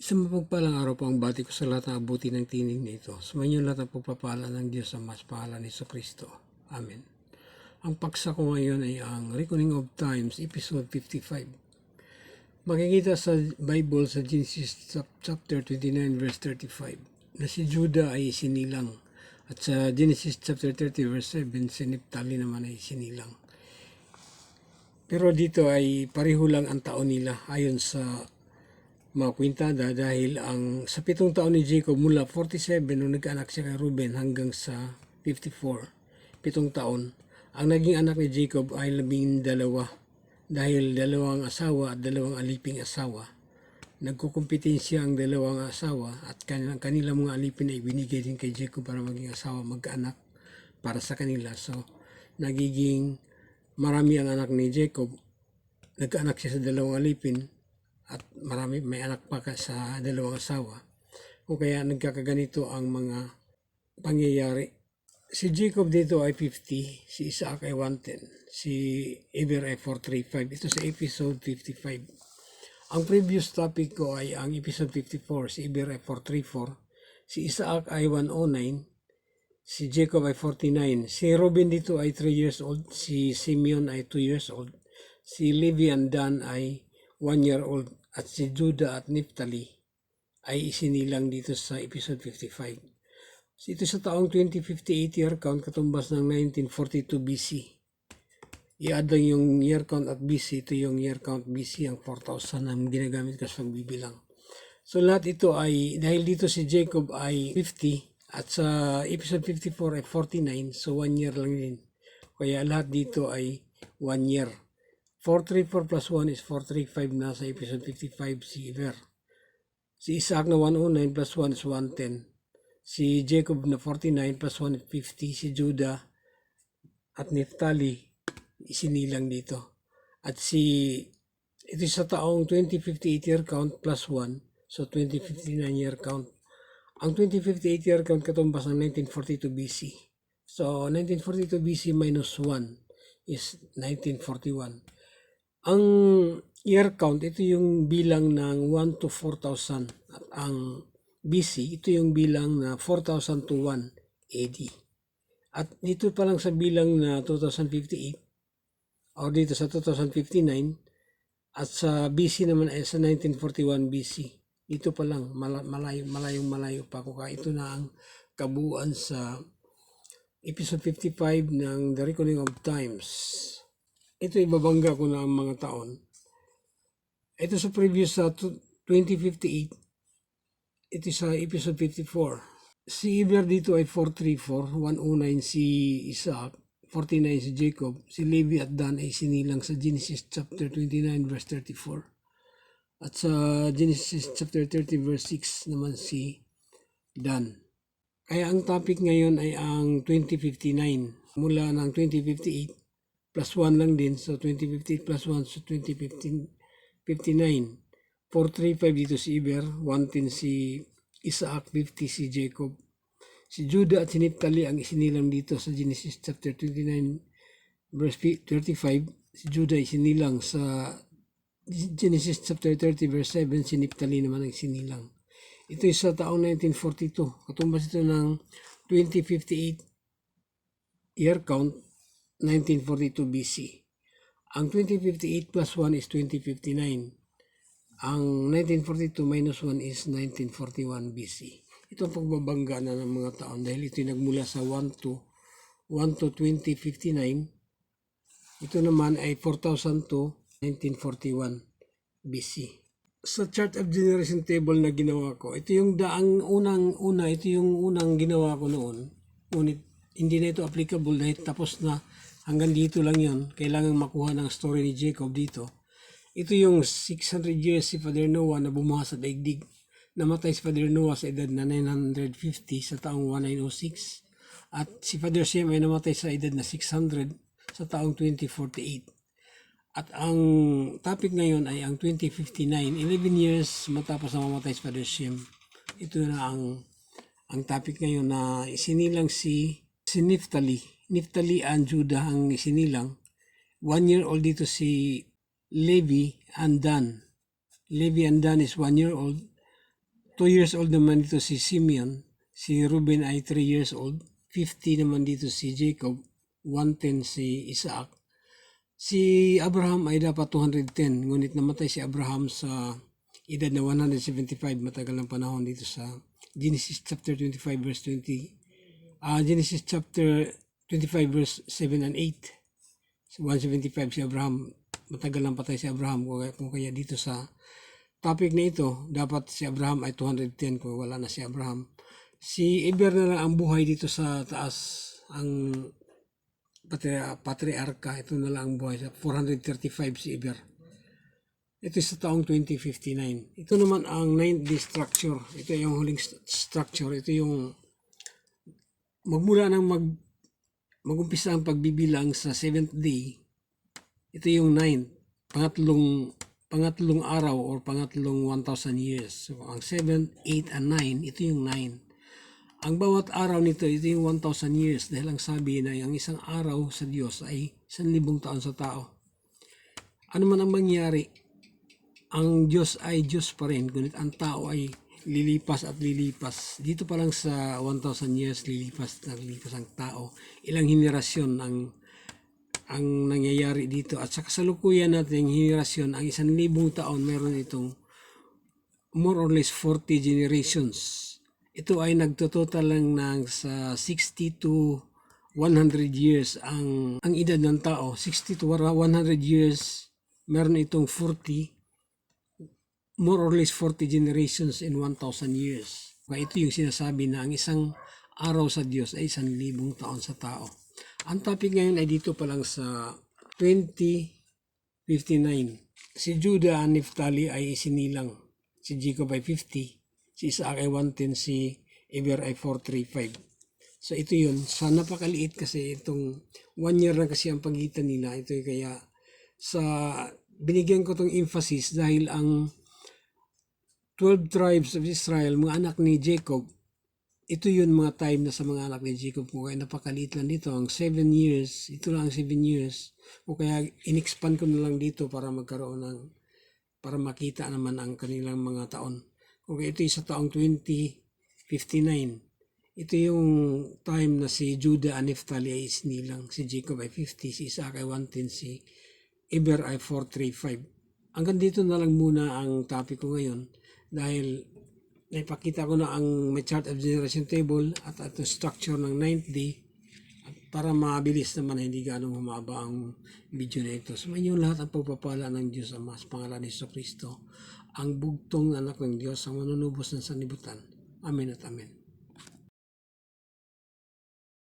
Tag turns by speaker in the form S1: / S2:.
S1: Isang mapagpalang araw po ang bati ko sa lahat ng abuti ng tinig nito. Sumainyo lahat ng pagpapala ng Diyos sa mas pahala ni Kristo. Amen. Ang paksa ko ngayon ay ang Reckoning of Times, episode 55. Makikita sa Bible sa Genesis chapter 29 verse 35 na si Judah ay sinilang. At sa Genesis chapter 30 verse 7, si Naphtali naman ay sinilang. Pero dito ay pareho lang ang taon nila ayon sa mga kwintada dahil sa 7 taon ni Jacob mula 47 nung nagkaanak siya kay Ruben hanggang sa 54, 7 taon, ang naging anak ni Jacob ay 12 dahil 2 asawa at 2 aliping asawa. Nagkukumpetensya ang 2 asawa at kanilang mga alipin ay binigay din kay Jacob para maging asawa magkaanak para sa kanila. So, nagiging marami ang anak ni Jacob. Nagkaanak siya sa 2 alipin at may anak pa sa 2 asawa. O kaya nagkakaganito ang mga pangyayari. Si Jacob dito ay 50, si Isaac ay 110, si Eber ay 435. Ito sa episode 55. Ang previous topic ko ay ang episode 54, si Eber ay 434, si Isaac ay 109, si Jacob ay 49, si Reuben dito ay 3 years old, si Simeon ay 2 years old, si Levi and Dan ay 1 year old, at si Judah at Naphtali ay isinilang dito sa episode 55. So ito sa taong 2058 year count katumbas ng 1942 BC. I-add lang yung year count at BC. Ito yung year count BC, ang 4,000 ang ginagamit ko sa pagbibilang. So lahat ito ay, dahil dito si Jacob ay 50 at sa episode 54 ay 49, so 1 year lang din. Kaya lahat dito ay 1 year. 434 plus 1 is 435 na sa episode 55 si Eber. Si Isaac na 109 plus 1 is 110. Si Jacob na 49 plus 1 is 50. Si Judah at Naphtali isinilang dito. At ito sa taong 2058 year count plus 1, so 2059 year count. Ang 2058 year count katumbas ng 1942 BC. So 1942 BC minus 1 is 1941. Ang year count, ito yung bilang ng 1 to 4,000. At ang BC, ito yung bilang na 4,000 to 1 AD. At dito pa lang sa bilang na 2058, o dito sa 2059, at sa BC naman ay sa 1941 BC. Dito pa lang, malayo pa ako. Kaya ito na ang kabuuan sa episode 55 ng The Reckoning of Times. Ito ibabangga ko na ang mga taon. Ito sa previous sa 2058. Ito sa episode 54. Si Eber dito ay 434, 109 si Isaac, 49 si Jacob, si Levi at Dan ay sinilang sa Genesis chapter 29 verse 34. At sa Genesis chapter 30 verse 6 naman si Dan. Kaya ang topic ngayon ay ang 2059. Mula ng 2058 plus 1 lang din, so 2058 plus 1, so 2059. 435 dito si Eber, 110 si Isaac, 50 si Jacob. Si Judah at si Naphtali ang isinilang dito sa Genesis chapter 29 verse 35. Si Judah isinilang sa Genesis chapter 30 verse 7, si Naphtali naman ang isinilang. Ito ay sa taong 1942. Katumbas ito ng 2058 year count, 1942 BC. Ang 2058 plus 1 is 2059. Ang 1942 minus 1 is 1941 BC. Ito ang pagbabangga na ng mga taon dahil ito nagmula sa 1 to 2059. Ito naman ay 4,000 to 1941 BC. Sa chart of generation table na ginawa ko, ito yung ito yung unang ginawa ko noon. Ngunit hindi na ito applicable dahil tapos na, hanggang dito lang yon. Kailangan makuha ng story ni Jacob dito. Ito yung 600 years si Father Noah na bumuha sa daigdig. Namatay si Father Noah sa edad na 950 sa taong 1906. At si Father Shem ay namatay sa edad na 600 sa taong 2048. At ang topic ngayon ay ang 2059, 11 years matapos na mamatay si Father Shem. Ito na ang topic ngayon na isinilang si Naphtali. Naphtali and Judah ang isinilang. 1 year old dito si Levi and Dan. Levi and Dan is 1 year old. 2 years old naman dito si Simeon, si Ruben ay 3 years old, 50 naman dito si Jacob, 110 si Isaac. Si Abraham ay dapat 210, ngunit namatay si Abraham sa edad na 175, matagal ng panahon dito sa Genesis chapter 25 verse 20. Genesis chapter 25 verse 7 and 8. 175 si Abraham, matagal lang patay si Abraham, kung kaya dito sa topic na ito, dapat si Abraham ay 210 kung wala na si Abraham. Si Eber na lang ang buhay dito sa taas, ang patriarka, ito na lang ang buhay sa 435 si Eber. Ito sa taong 2059. Ito naman ang 9th day structure. Ito yung huling structure. Ito yung magmula ng magumpisa ang pagbibilang sa 7th day. Ito yung 9th. Pangatlong araw or pangatlong 1,000 years. So, ang 7, 8, and 9, ito yung 9. Ang bawat araw nito, ito yung 1,000 years dahil ang sabi na ang isang araw sa Diyos ay 1,000 taon sa tao. Ano man ang mangyari, ang Diyos ay Diyos pa rin, ngunit ang tao ay lilipas at lilipas. Dito pa lang sa 1,000 years, lilipas ang tao. Ilang henerasyon ang nangyayari dito. At sa kasalukuyan natin, henerasyon, ang 1,000 taon, meron itong more or less 40 generations. Ito ay nagtototal lang ng sa 60 to 100 years ang edad ng tao. 60 to 100 years, meron itong 40, more or less 40 generations in 1,000 years. Kaya ito yung sinasabi na ang isang araw sa Diyos ay 1,000 taon sa tao. Ang topic ngayon ay dito pa lang sa 2059. Si Judah and Naphtali ay isinilang. Si Jacob ay 50. Si Isaac ay 110, si Eber ay 435. So ito yun. Sa napakaliit kasi itong 1 year na kasi ang pagitan nila. Ito kaya sa binigyan ko itong emphasis dahil ang 12 tribes of Israel, mga anak ni Jacob, ito yun mga time na sa mga anak ni Jacob ko. Kaya napakaliit lang dito. Ang 7 years, ito lang ang 7 years. O kaya in-expand ko na lang dito para magkaroon ng, para makita naman ang kanilang mga taon. Okay, ito yung sa taong 2059. Ito yung time na si Judah and Naphtali ay isinilang. Si Jacob ay 50, si Isaac ay 110, si Eber ay 435. Hanggang dito na lang muna ang topic ko ngayon dahil naipakita ko na ang may chart of generation table at ito structure ng 9th day para mabilis naman hindi ganong humaba ang video na ito. So, may lahat ang pagpapala ng Diyos Ama sa pangalan ni Jesucristo, ang bugtong anak ng Diyos, ang manunubos ng sanlibutan. Amen at amen.